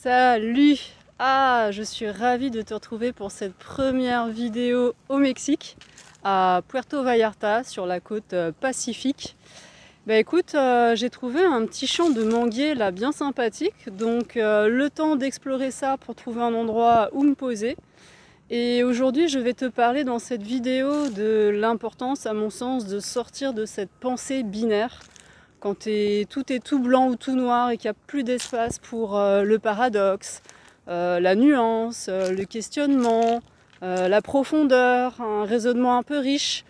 Salut! Ah, je suis ravie de te retrouver pour cette première vidéo au Mexique, à Puerto Vallarta, sur la côte pacifique. Bah écoute, j'ai trouvé un petit champ de manguiers là bien sympathique, donc le temps d'explorer ça pour trouver un endroit où me poser. Et aujourd'hui, je vais te parler dans cette vidéo de l'importance, à mon sens, de sortir de cette pensée binaire. Quand tout est tout blanc ou tout noir et qu'il n'y a plus d'espace pour le paradoxe, la nuance, le questionnement, la profondeur, un raisonnement un peu riche.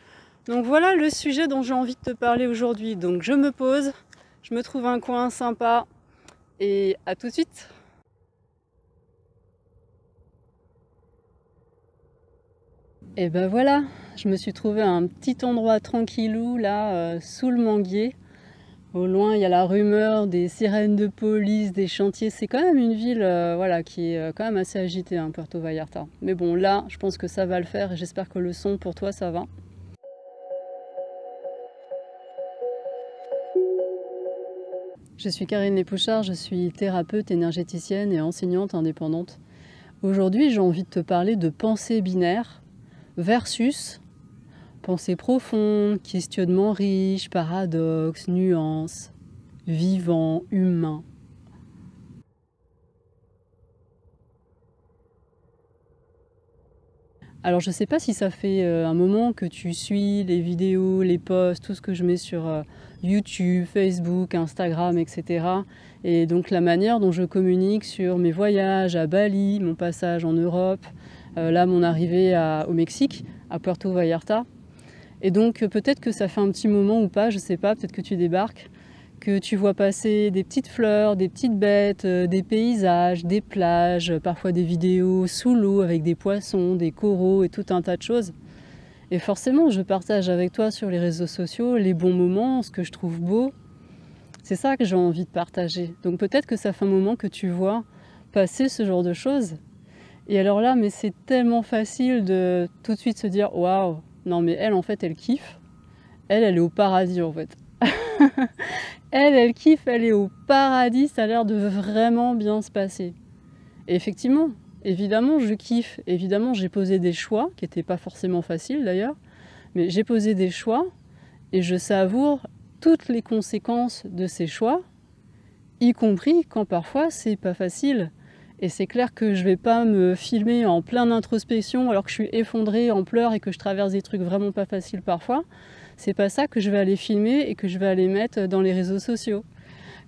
Donc voilà le sujet dont j'ai envie de te parler aujourd'hui. Donc je me pose, je me trouve un coin sympa et à tout de suite. Et ben voilà, je me suis trouvé un petit endroit tranquillou là, sous le manguier. Au loin, il y a la rumeur des sirènes de police, des chantiers. C'est quand même une ville voilà, qui est quand même assez agitée, hein, Puerto Vallarta. Mais bon, là, je pense que ça va le faire et j'espère que le son pour toi, ça va. Je suis Karine Lépouchard, je suis thérapeute énergéticienne et enseignante indépendante. Aujourd'hui, j'ai envie de te parler de pensée binaire versus pensée profonde, questionnement riche, paradoxe, nuance, vivant, humain. Alors je ne sais pas si ça fait un moment que tu suis les vidéos, les posts, tout ce que je mets sur YouTube, Facebook, Instagram, etc. Et donc la manière dont je communique sur mes voyages à Bali, mon passage en Europe, là mon arrivée au Mexique, à Puerto Vallarta. Et donc peut-être que ça fait un petit moment ou pas, je ne sais pas, peut-être que tu débarques, que tu vois passer des petites fleurs, des petites bêtes, des paysages, des plages, parfois des vidéos sous l'eau avec des poissons, des coraux et tout un tas de choses. Et forcément, je partage avec toi sur les réseaux sociaux les bons moments, ce que je trouve beau. C'est ça que j'ai envie de partager. Donc peut-être que ça fait un moment que tu vois passer ce genre de choses. Et alors là, mais c'est tellement facile de tout de suite se dire « Waouh, non mais elle en fait, elle kiffe. Elle est au paradis en fait. » Elle kiffe, elle est au paradis, ça a l'air de vraiment bien se passer. Et effectivement, évidemment, je kiffe. Évidemment, j'ai posé des choix, qui n'étaient pas forcément faciles d'ailleurs, mais j'ai posé des choix et je savoure toutes les conséquences de ces choix, y compris quand parfois c'est pas facile. Et c'est clair que je vais pas me filmer en pleine introspection alors que je suis effondrée en pleurs et que je traverse des trucs vraiment pas faciles parfois. C'est pas ça que je vais aller filmer et que je vais aller mettre dans les réseaux sociaux.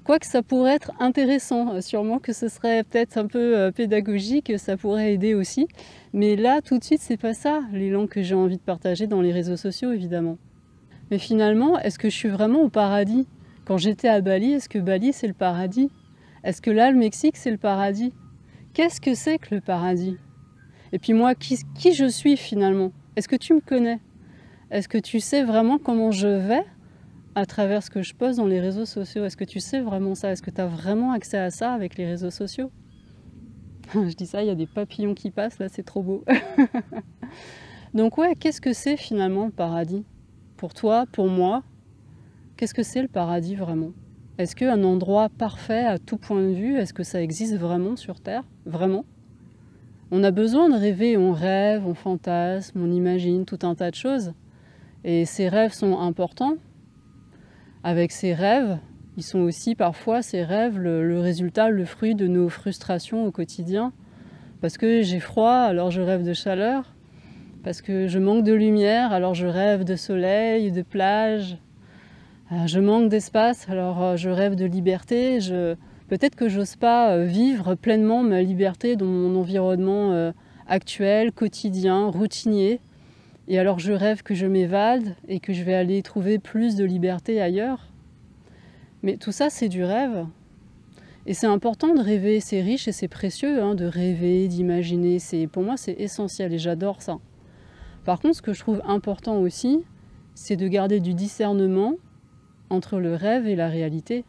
Quoique ça pourrait être intéressant, sûrement que ce serait peut-être un peu pédagogique, ça pourrait aider aussi. Mais là, tout de suite, c'est pas ça l'élan que j'ai envie de partager dans les réseaux sociaux, évidemment. Mais finalement, est-ce que je suis vraiment au paradis? Quand j'étais à Bali, est-ce que Bali c'est le paradis? Est-ce que là, le Mexique c'est le paradis? Qu'est-ce que c'est que le paradis? Et puis moi, qui je suis finalement? Est-ce que tu me connais? Est-ce que tu sais vraiment comment je vais à travers ce que je poste dans les réseaux sociaux? Est-ce que tu sais vraiment ça? Est-ce que tu as vraiment accès à ça avec les réseaux sociaux? Je dis ça, il y a des papillons qui passent, là c'est trop beau. Donc ouais, qu'est-ce que c'est finalement le paradis? Pour toi, pour moi, qu'est-ce que c'est le paradis vraiment? Est-ce qu'un endroit parfait à tout point de vue, est-ce que ça existe vraiment sur Terre? Vraiment? On a besoin de rêver, on rêve, on fantasme, on imagine tout un tas de choses. Et ces rêves sont importants. Avec ces rêves, ils sont aussi parfois, ces rêves, le résultat, le fruit de nos frustrations au quotidien. Parce que j'ai froid, alors je rêve de chaleur. Parce que je manque de lumière, alors je rêve de soleil, de plage. Je manque d'espace, alors je rêve de liberté. Peut-être que j'ose pas vivre pleinement ma liberté dans mon environnement actuel, quotidien, routinier. Et alors je rêve que je m'évade et que je vais aller trouver plus de liberté ailleurs. Mais tout ça, c'est du rêve. Et c'est important de rêver, c'est riche et c'est précieux hein, de rêver, d'imaginer. Pour moi, c'est essentiel et j'adore ça. Par contre, ce que je trouve important aussi, c'est de garder du discernement entre le rêve et la réalité.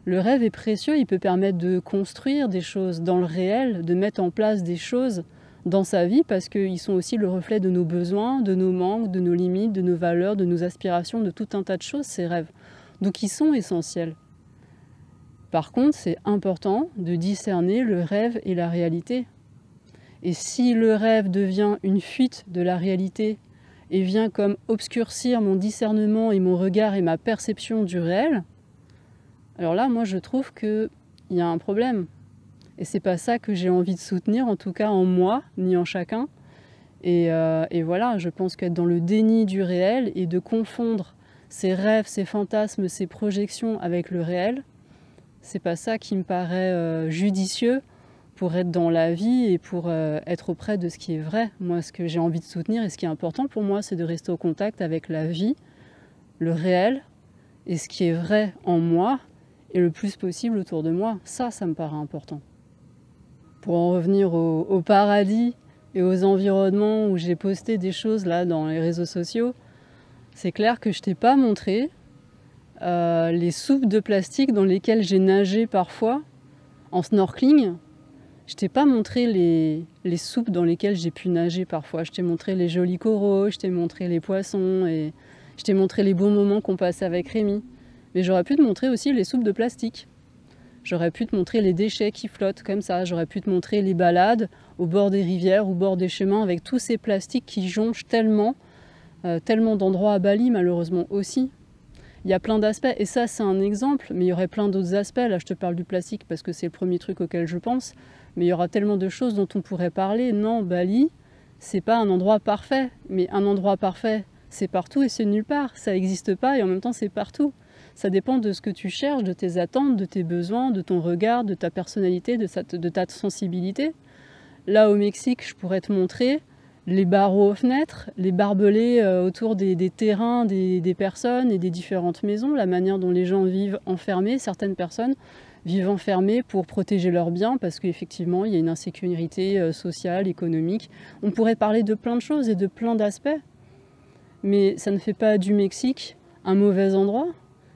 Le rêve est précieux, il peut permettre de construire des choses dans le réel, de mettre en place des choses dans sa vie parce qu'ils sont aussi le reflet de nos besoins, de nos manques, de nos limites, de nos valeurs, de nos aspirations, de tout un tas de choses, ces rêves. Donc ils sont essentiels. Par contre, c'est important de discerner le rêve et la réalité. Et si le rêve devient une fuite de la réalité et vient comme obscurcir mon discernement et mon regard et ma perception du réel, alors là, moi, je trouve qu'il y a un problème. Et c'est pas ça que j'ai envie de soutenir, en tout cas en moi, ni en chacun. Et voilà, je pense qu'être dans le déni du réel et de confondre ses rêves, ses fantasmes, ses projections avec le réel, c'est pas ça qui me paraît judicieux pour être dans la vie et pour être auprès de ce qui est vrai. Moi, ce que j'ai envie de soutenir et ce qui est important pour moi, c'est de rester au contact avec la vie, le réel et ce qui est vrai en moi et le plus possible autour de moi. Ça me paraît important. Pour en revenir au paradis et aux environnements où j'ai posté des choses là dans les réseaux sociaux, c'est clair que je t'ai pas montré les soupes de plastique dans lesquelles j'ai nagé parfois en snorkeling. Je t'ai pas montré les soupes dans lesquelles j'ai pu nager parfois. Je t'ai montré les jolis coraux, je t'ai montré les poissons et je t'ai montré les bons moments qu'on passait avec Rémi. Mais j'aurais pu te montrer aussi les soupes de plastique. J'aurais pu te montrer les déchets qui flottent comme ça. J'aurais pu te montrer les balades au bord des rivières, au bord des chemins avec tous ces plastiques qui jonchent tellement d'endroits à Bali malheureusement aussi. Il y a plein d'aspects, et ça c'est un exemple, mais il y aurait plein d'autres aspects. Là je te parle du plastique parce que c'est le premier truc auquel je pense, mais il y aura tellement de choses dont on pourrait parler. Non, Bali, c'est pas un endroit parfait, mais un endroit parfait, c'est partout et c'est nulle part. Ça n'existe pas et en même temps c'est partout. Ça dépend de ce que tu cherches, de tes attentes, de tes besoins, de ton regard, de ta personnalité, de ta sensibilité. Là au Mexique, je pourrais te montrer les barreaux aux fenêtres, les barbelés autour des terrains des personnes et des différentes maisons, la manière dont les gens vivent enfermés. Certaines personnes vivent enfermées pour protéger leurs biens parce qu'effectivement il y a une insécurité sociale, économique. On pourrait parler de plein de choses et de plein d'aspects, mais ça ne fait pas du Mexique un mauvais endroit.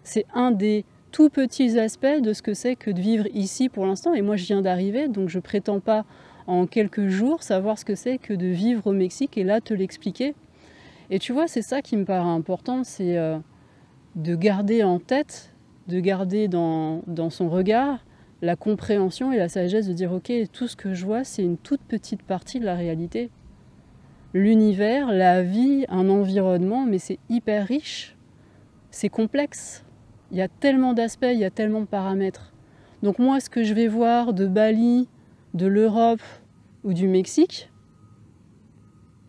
C'est un des tout petits aspects de ce que c'est que de vivre ici pour l'instant. Et moi je viens d'arriver, donc je prétends pas en quelques jours savoir ce que c'est que de vivre au Mexique et là te l'expliquer. Et tu vois, c'est ça qui me paraît important, c'est de garder en tête, de garder dans son regard la compréhension et la sagesse de dire ok, tout ce que je vois c'est une toute petite partie de la réalité. L'univers, la vie, un environnement, mais c'est hyper riche, c'est complexe. Il y a tellement d'aspects, il y a tellement de paramètres. Donc moi, ce que je vais voir de Bali, de l'Europe ou du Mexique,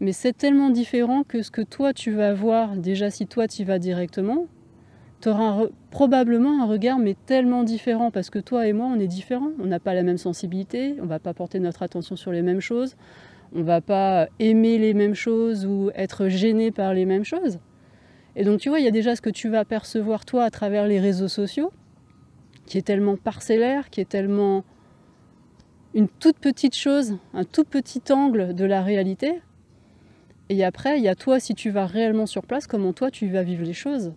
mais c'est tellement différent que ce que toi tu vas voir, déjà si toi tu y vas directement, tu auras probablement un regard mais tellement différent parce que toi et moi on est différents, on n'a pas la même sensibilité, on ne va pas porter notre attention sur les mêmes choses, on ne va pas aimer les mêmes choses ou être gêné par les mêmes choses. Et donc tu vois, il y a déjà ce que tu vas percevoir toi à travers les réseaux sociaux, qui est tellement parcellaire, qui est tellement une toute petite chose, un tout petit angle de la réalité. Et après, il y a toi, si tu vas réellement sur place, comment toi tu vas vivre les choses.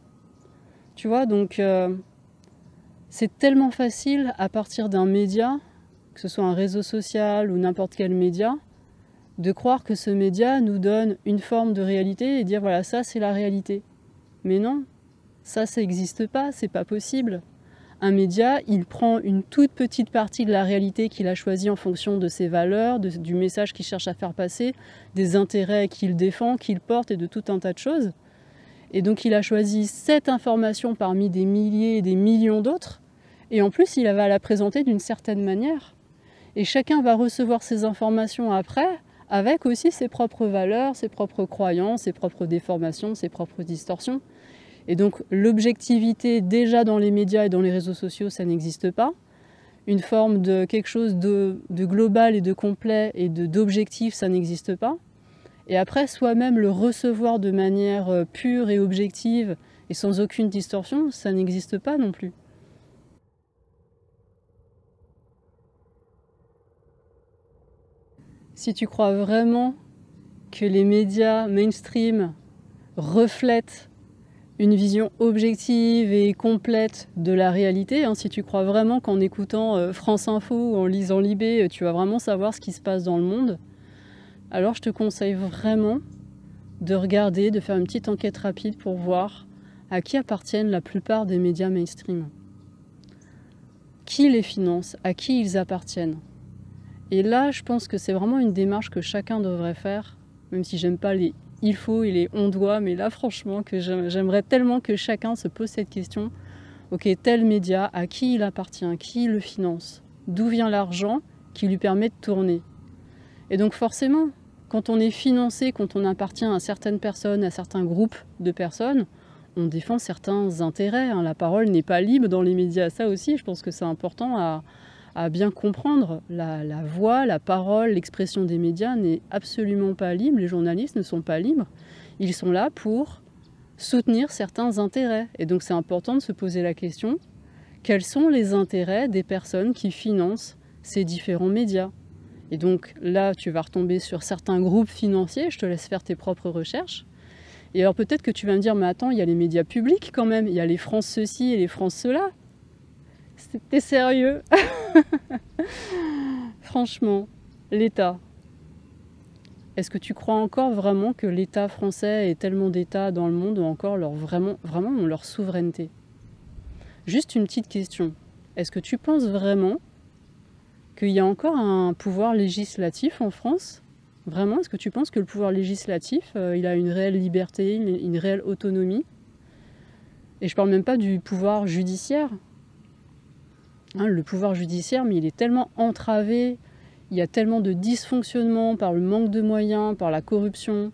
Tu vois, donc c'est tellement facile à partir d'un média, que ce soit un réseau social ou n'importe quel média, de croire que ce média nous donne une forme de réalité et dire voilà, ça c'est la réalité. Mais non, ça n'existe pas, c'est pas possible. Un média, il prend une toute petite partie de la réalité qu'il a choisie en fonction de ses valeurs, du message qu'il cherche à faire passer, des intérêts qu'il défend, qu'il porte et de tout un tas de choses. Et donc il a choisi cette information parmi des milliers et des millions d'autres, et en plus il va la présenter d'une certaine manière. Et chacun va recevoir ces informations après, avec aussi ses propres valeurs, ses propres croyances, ses propres déformations, ses propres distorsions. Et donc l'objectivité déjà dans les médias et dans les réseaux sociaux, ça n'existe pas. Une forme de quelque chose de global et de complet et d'objectif, ça n'existe pas. Et après, soi-même le recevoir de manière pure et objective et sans aucune distorsion, ça n'existe pas non plus. Si tu crois vraiment que les médias mainstream reflètent une vision objective et complète de la réalité, si tu crois vraiment qu'en écoutant France Info ou en lisant Libé, tu vas vraiment savoir ce qui se passe dans le monde, alors je te conseille vraiment de regarder, de faire une petite enquête rapide pour voir à qui appartiennent la plupart des médias mainstream. qui les finance, à qui ils appartiennent. Et là, je pense que c'est vraiment une démarche que chacun devrait faire, même si j'aime pas les « il faut » et les « on doit », mais là, franchement, que j'aimerais tellement que chacun se pose cette question. Ok, tel média, à qui il appartient, qui le finance, d'où vient l'argent qui lui permet de tourner. Et donc forcément, quand on est financé, quand on appartient à certaines personnes, à certains groupes de personnes, on défend certains intérêts. La parole n'est pas libre dans les médias. Ça aussi, je pense que c'est important à bien comprendre. La voix, la parole, l'expression des médias n'est absolument pas libre. Les journalistes ne sont pas libres. Ils sont là pour soutenir certains intérêts. Et donc c'est important de se poser la question, quels sont les intérêts des personnes qui financent ces différents médias? Et donc là, tu vas retomber sur certains groupes financiers, je te laisse faire tes propres recherches. Et alors peut-être que tu vas me dire, mais attends, il y a les médias publics quand même, il y a les France ceci et les France cela. T'es sérieux? Franchement, l'État. Est-ce que tu crois encore vraiment que l'État français et tellement d'États dans le monde ont encore vraiment ont leur souveraineté? Juste une petite question. Est-ce que tu penses vraiment qu'il y a encore un pouvoir législatif en France? Vraiment, est-ce que tu penses que le pouvoir législatif, il a une réelle liberté, une réelle autonomie? Et je parle même pas du pouvoir judiciaire. Le pouvoir judiciaire, mais il est tellement entravé, il y a tellement de dysfonctionnements par le manque de moyens, par la corruption.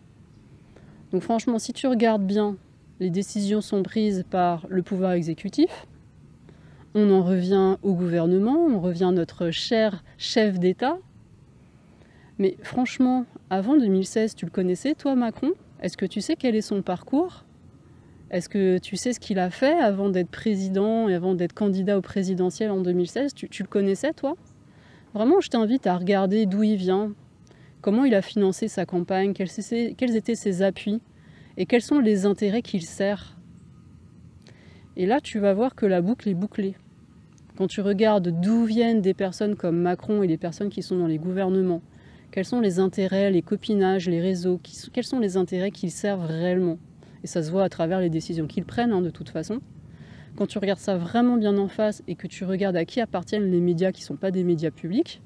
Donc franchement, si tu regardes bien, les décisions sont prises par le pouvoir exécutif. On en revient au gouvernement, on revient à notre cher chef d'État. Mais franchement, avant 2016, tu le connaissais, toi, Macron? Est-ce que tu sais quel est son parcours? Est-ce que tu sais ce qu'il a fait avant d'être président et avant d'être candidat au présidentiel en 2016? Tu le connaissais, toi? Vraiment, je t'invite à regarder d'où il vient, comment il a financé sa campagne, quels étaient ses appuis et quels sont les intérêts qu'il sert. Et là, tu vas voir que la boucle est bouclée. Quand tu regardes d'où viennent des personnes comme Macron et les personnes qui sont dans les gouvernements, quels sont les intérêts, les copinages, les réseaux, quels sont les intérêts qu'ils servent réellement. Et ça se voit à travers les décisions qu'ils prennent, de toute façon. Quand tu regardes ça vraiment bien en face et que tu regardes à qui appartiennent les médias qui ne sont pas des médias publics,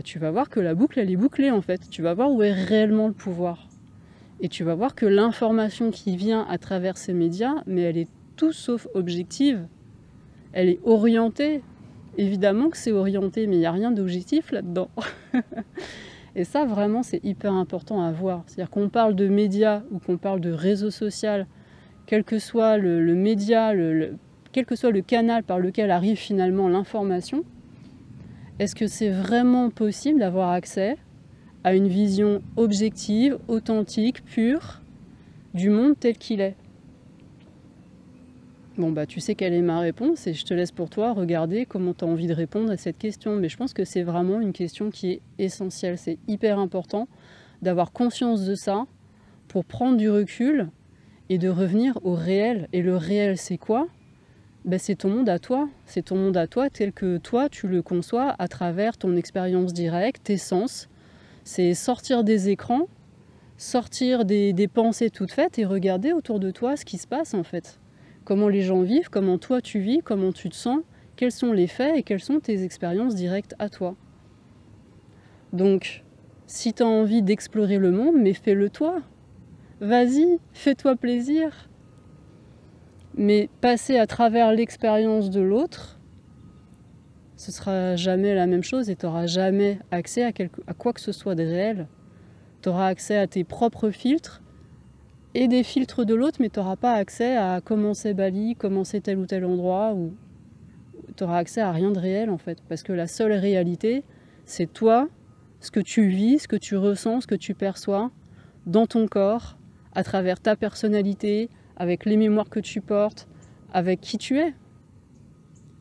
tu vas voir que la boucle, elle est bouclée en fait. Tu vas voir où est réellement le pouvoir. Et tu vas voir que l'information qui vient à travers ces médias, mais elle est tout sauf objective. Elle est orientée. Évidemment que c'est orienté, mais il n'y a rien d'objectif là-dedans. Et ça, vraiment, c'est hyper important à voir. C'est-à-dire qu'on parle de médias ou qu'on parle de réseau social, quel que soit le média, quel que soit le canal par lequel arrive finalement l'information, est-ce que c'est vraiment possible d'avoir accès à une vision objective, authentique, pure du monde tel qu'il est? Bon, tu sais quelle est ma réponse et je te laisse pour toi regarder comment tu as envie de répondre à cette question. Mais je pense que c'est vraiment une question qui est essentielle. C'est hyper important d'avoir conscience de ça pour prendre du recul et de revenir au réel. Et le réel, c'est quoi? C'est ton monde à toi. C'est ton monde à toi tel que toi, tu le conçois à travers ton expérience directe, tes sens. C'est sortir des écrans, sortir des pensées toutes faites et regarder autour de toi ce qui se passe en fait. Comment les gens vivent, comment toi tu vis, comment tu te sens, quels sont les faits et quelles sont tes expériences directes à toi. Donc, si tu as envie d'explorer le monde, mais fais-le toi. Vas-y, fais-toi plaisir. Mais passer à travers l'expérience de l'autre, ce sera jamais la même chose et tu n'auras jamais accès à quoi que ce soit de réel. Tu auras accès à tes propres filtres et des filtres de l'autre, mais tu n'auras pas accès à comment c'est Bali, comment c'est tel ou tel endroit, ou tu n'auras accès à rien de réel en fait. Parce que la seule réalité, c'est toi, ce que tu vis, ce que tu ressens, ce que tu perçois dans ton corps, à travers ta personnalité, avec les mémoires que tu portes, avec qui tu es.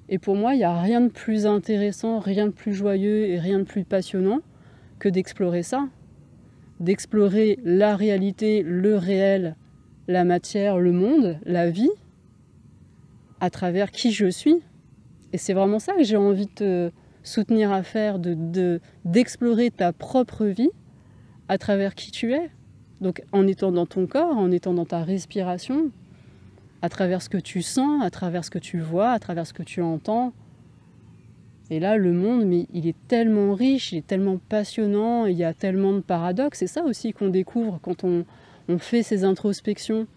Et pour moi, il n'y a rien de plus intéressant, rien de plus joyeux et rien de plus passionnant que d'explorer ça. D'explorer la réalité, le réel, la matière, le monde, la vie, à travers qui je suis. Et c'est vraiment ça que j'ai envie de te soutenir à faire, d'explorer ta propre vie à travers qui tu es. Donc en étant dans ton corps, en étant dans ta respiration, à travers ce que tu sens, à travers ce que tu vois, à travers ce que tu entends, Et là, le monde, mais il est tellement riche, il est tellement passionnant, il y a tellement de paradoxes. C'est ça aussi qu'on découvre quand on fait ces introspections,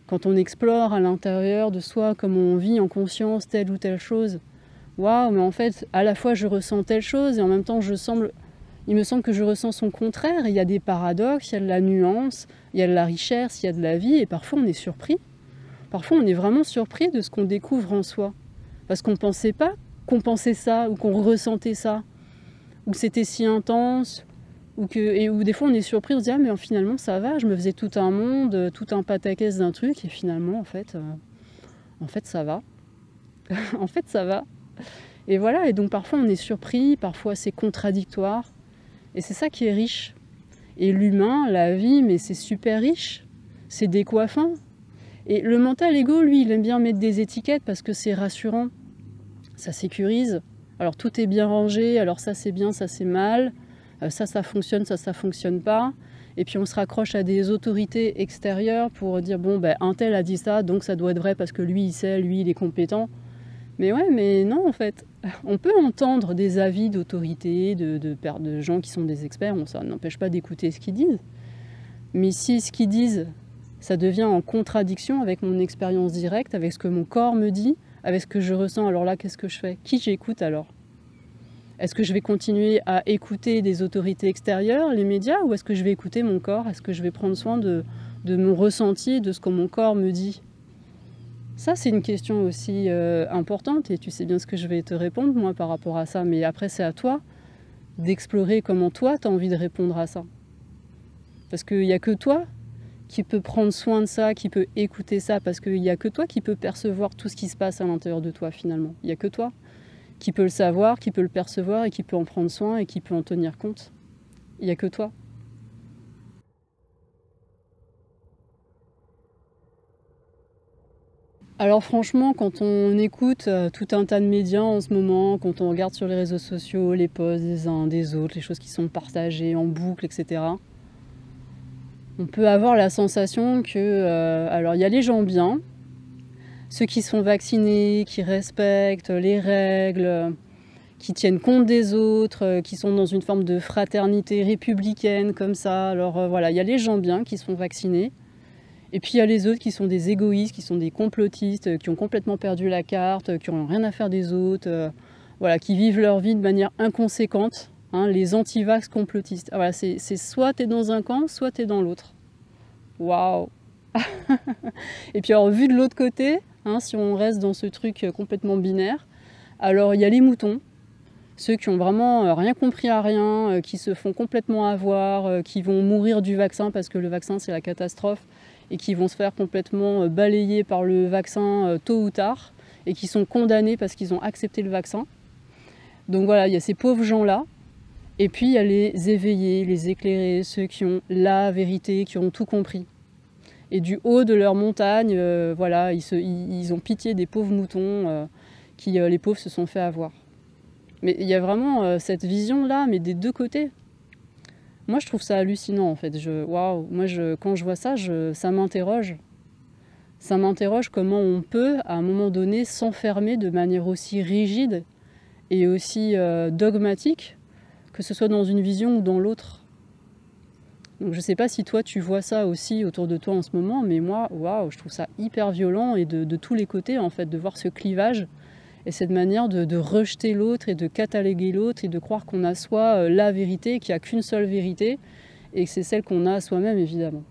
quand on explore à l'intérieur de soi comment on vit en conscience telle ou telle chose. Waouh, mais en fait, à la fois je ressens telle chose et en même temps il me semble que je ressens son contraire. Il y a des paradoxes, il y a de la nuance, il y a de la richesse, il y a de la vie et parfois on est surpris. Parfois on est vraiment surpris de ce qu'on découvre en soi. Parce qu'on ne pensait pas qu'on pensait ça ou qu'on ressentait ça, ou que c'était si intense, ou des fois on est surpris, on se dit ah mais finalement ça va, je me faisais tout un monde, tout un pataquès d'un truc et finalement en fait ça va. En fait ça va. Et voilà, et donc parfois on est surpris, parfois c'est contradictoire, et c'est ça qui est riche. Et l'humain, la vie, mais c'est super riche, c'est décoiffant. Et le mental ego, lui, il aime bien mettre des étiquettes parce que c'est rassurant. Ça sécurise. Alors tout est bien rangé, alors ça c'est bien, ça c'est mal, ça fonctionne, ça fonctionne pas. Et puis on se raccroche à des autorités extérieures pour dire bon ben un tel a dit ça, donc ça doit être vrai parce que lui il sait, lui il est compétent. Mais ouais, mais non en fait. On peut entendre des avis d'autorités, de gens qui sont des experts, ça n'empêche pas d'écouter ce qu'ils disent. Mais si ce qu'ils disent, ça devient en contradiction avec mon expérience directe, avec ce que mon corps me dit, avec ce que je ressens, alors là, qu'est-ce que je fais? Qui j'écoute alors? Est-ce que je vais continuer à écouter des autorités extérieures, les médias, ou est-ce que je vais écouter mon corps? Est-ce que je vais prendre soin de mon ressenti, de ce que mon corps me dit? Ça, c'est une question aussi importante, et tu sais bien ce que je vais te répondre, moi, par rapport à ça. Mais après, c'est à toi d'explorer comment toi, tu as envie de répondre à ça. Parce qu'il n'y a que toi qui peut prendre soin de ça, qui peut écouter ça, parce qu'il n'y a que toi qui peut percevoir tout ce qui se passe à l'intérieur de toi finalement. Il n'y a que toi qui peut le savoir, qui peut le percevoir et qui peut en prendre soin et qui peut en tenir compte. Il n'y a que toi. Alors franchement, quand on écoute tout un tas de médias en ce moment, quand on regarde sur les réseaux sociaux, les posts des uns des autres, les choses qui sont partagées en boucle, etc., on peut avoir la sensation que, alors il y a les gens bien, ceux qui sont vaccinés, qui respectent les règles, qui tiennent compte des autres, qui sont dans une forme de fraternité républicaine comme ça. Alors voilà, il y a les gens bien qui sont vaccinés, et puis il y a les autres qui sont des égoïstes, qui sont des complotistes, qui ont complètement perdu la carte, qui n'ont rien à faire des autres, voilà, qui vivent leur vie de manière inconséquente. Hein, les anti-vax complotistes. Voilà, c'est soit tu es dans un camp, soit tu es dans l'autre. Waouh. Et puis alors, vu de l'autre côté, hein, si on reste dans ce truc complètement binaire, alors il y a les moutons, ceux qui ont vraiment rien compris à rien, qui se font complètement avoir, qui vont mourir du vaccin parce que le vaccin c'est la catastrophe, et qui vont se faire complètement balayer par le vaccin tôt ou tard, et qui sont condamnés parce qu'ils ont accepté le vaccin. Donc voilà, il y a ces pauvres gens-là. Et puis il y a les éveillés, les éclairés, ceux qui ont la vérité, qui ont tout compris. Et du haut de leur montagne, voilà, ils ont pitié des pauvres moutons qui, les pauvres, se sont fait avoir. Mais il y a vraiment cette vision-là, mais des deux côtés. Moi, je trouve ça hallucinant, en fait. Waouh, moi, quand je vois ça, ça m'interroge. Ça m'interroge comment on peut, à un moment donné, s'enfermer de manière aussi rigide et aussi dogmatique, que ce soit dans une vision ou dans l'autre. Donc je ne sais pas si toi tu vois ça aussi autour de toi en ce moment, mais moi, waouh, je trouve ça hyper violent et de tous les côtés en fait, de voir ce clivage et cette manière de rejeter l'autre et de cataloguer l'autre et de croire qu'on a soit la vérité, qu'il n'y a qu'une seule vérité et que c'est celle qu'on a à soi-même évidemment.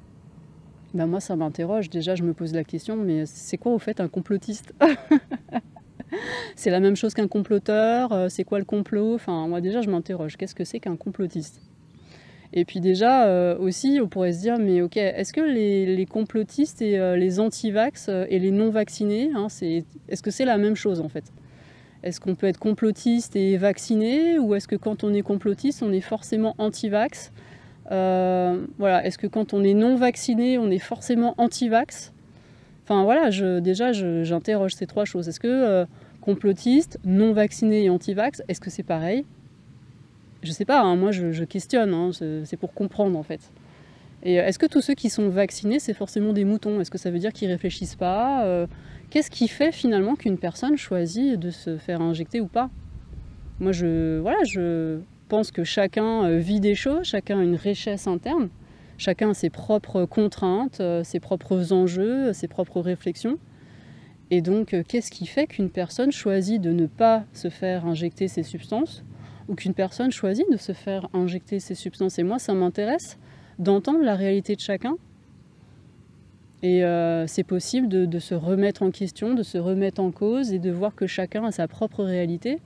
Ben moi ça m'interroge, déjà je me pose la question, mais c'est quoi au fait un complotiste? C'est la même chose qu'un comploteur, c'est quoi le complot? Enfin, moi déjà je m'interroge, qu'est-ce que c'est qu'un complotiste? Et puis déjà aussi on pourrait se dire, mais ok, est-ce que les complotistes et les anti-vax et les non-vaccinés, hein, est-ce que c'est la même chose en fait? Est-ce qu'on peut être complotiste et vacciné, ou est-ce que quand on est complotiste on est forcément anti-vax? Voilà, est-ce que quand on est non-vacciné on est forcément anti-vax? Enfin voilà, j'interroge ces trois choses. Est-ce que complotiste, non-vacciné et anti-vax, est-ce que c'est pareil? Je sais pas, hein, moi je questionne, hein, c'est pour comprendre en fait. Et est-ce que tous ceux qui sont vaccinés, c'est forcément des moutons? Est-ce que ça veut dire qu'ils réfléchissent pas? Qu'est-ce qui fait finalement qu'une personne choisit de se faire injecter ou pas? Moi, je pense que chacun vit des choses, chacun a une richesse interne, chacun a ses propres contraintes, ses propres enjeux, ses propres réflexions. Et donc, qu'est-ce qui fait qu'une personne choisit de ne pas se faire injecter ces substances ou qu'une personne choisit de se faire injecter ces substances? Et moi, ça m'intéresse d'entendre la réalité de chacun. Et c'est possible de se remettre en question, de se remettre en cause et de voir que chacun a sa propre réalité.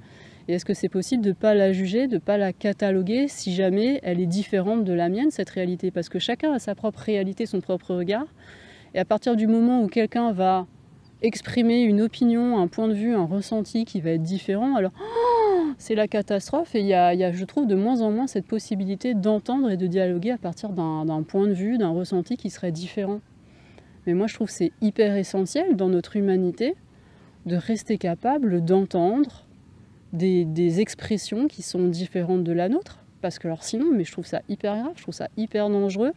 Et est-ce que c'est possible de ne pas la juger, de ne pas la cataloguer si jamais elle est différente de la mienne, cette réalité? Parce que chacun a sa propre réalité, son propre regard. Et à partir du moment où quelqu'un va exprimer une opinion, un point de vue, un ressenti qui va être différent, alors c'est la catastrophe. Et il y a, je trouve, de moins en moins cette possibilité d'entendre et de dialoguer à partir d'un point de vue, d'un ressenti qui serait différent. Mais moi, je trouve que c'est hyper essentiel dans notre humanité de rester capable d'entendre des expressions qui sont différentes de la nôtre. Parce que alors sinon, mais je trouve ça hyper grave, je trouve ça hyper dangereux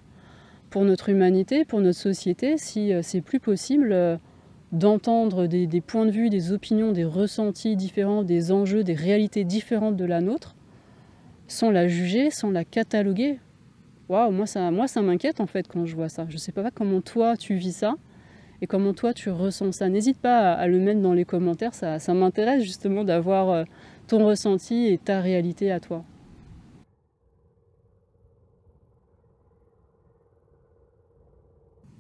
pour notre humanité, pour notre société, si c'est plus possible d'entendre des points de vue, des opinions, des ressentis différents, des enjeux, des réalités différentes de la nôtre, sans la juger, sans la cataloguer. Waouh, moi ça m'inquiète en fait quand je vois ça. Je sais pas comment toi tu vis ça et comment toi tu ressens ça. N'hésite pas à le mettre dans les commentaires, ça m'intéresse justement d'avoir ton ressenti et ta réalité à toi.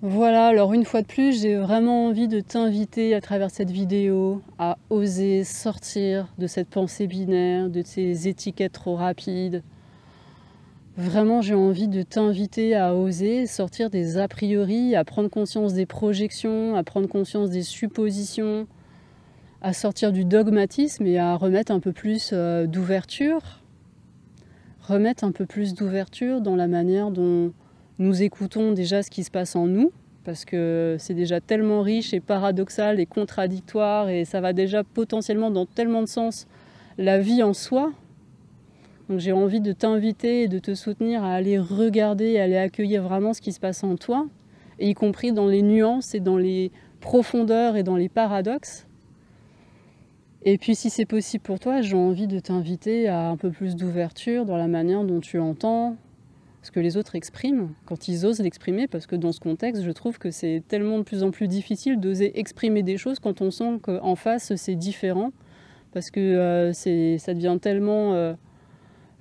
Voilà, alors une fois de plus, j'ai vraiment envie de t'inviter à travers cette vidéo à oser sortir de cette pensée binaire, de ces étiquettes trop rapides. Vraiment, j'ai envie de t'inviter à oser sortir des a priori, à prendre conscience des projections, à prendre conscience des suppositions, à sortir du dogmatisme et à remettre un peu plus d'ouverture. Remettre un peu plus d'ouverture dans la manière dont nous écoutons déjà ce qui se passe en nous, parce que c'est déjà tellement riche et paradoxal et contradictoire, et ça va déjà potentiellement dans tellement de sens la vie en soi. Donc j'ai envie de t'inviter et de te soutenir à aller regarder, à aller accueillir vraiment ce qui se passe en toi, et y compris dans les nuances et dans les profondeurs et dans les paradoxes. Et puis si c'est possible pour toi, j'ai envie de t'inviter à un peu plus d'ouverture dans la manière dont tu entends ce que les autres expriment, quand ils osent l'exprimer, parce que dans ce contexte, je trouve que c'est tellement de plus en plus difficile d'oser exprimer des choses quand on sent qu'en face c'est différent, parce que ça devient tellement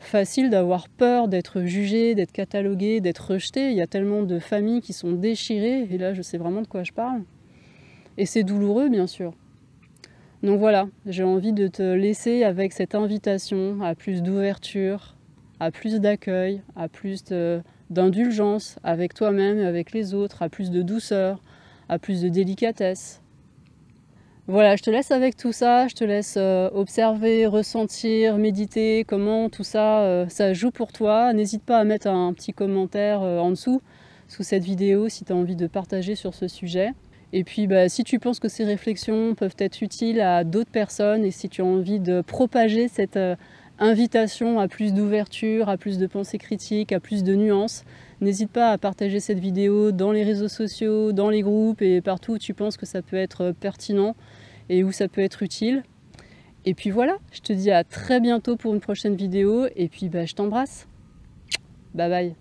facile d'avoir peur d'être jugé, d'être catalogué, d'être rejeté. Il y a tellement de familles qui sont déchirées, et là je sais vraiment de quoi je parle. Et c'est douloureux bien sûr. Donc voilà, j'ai envie de te laisser avec cette invitation à plus d'ouverture, à plus d'accueil, à plus d'indulgence avec toi-même et avec les autres, à plus de douceur, à plus de délicatesse. Voilà, je te laisse avec tout ça, je te laisse observer, ressentir, méditer, comment tout ça, ça joue pour toi. N'hésite pas à mettre un petit commentaire en dessous, sous cette vidéo, si tu as envie de partager sur ce sujet. Et puis si tu penses que ces réflexions peuvent être utiles à d'autres personnes et si tu as envie de propager cette invitation à plus d'ouverture, à plus de pensée critique, à plus de nuances, n'hésite pas à partager cette vidéo dans les réseaux sociaux, dans les groupes et partout où tu penses que ça peut être pertinent et où ça peut être utile. Et puis voilà, je te dis à très bientôt pour une prochaine vidéo et puis je t'embrasse. Bye bye.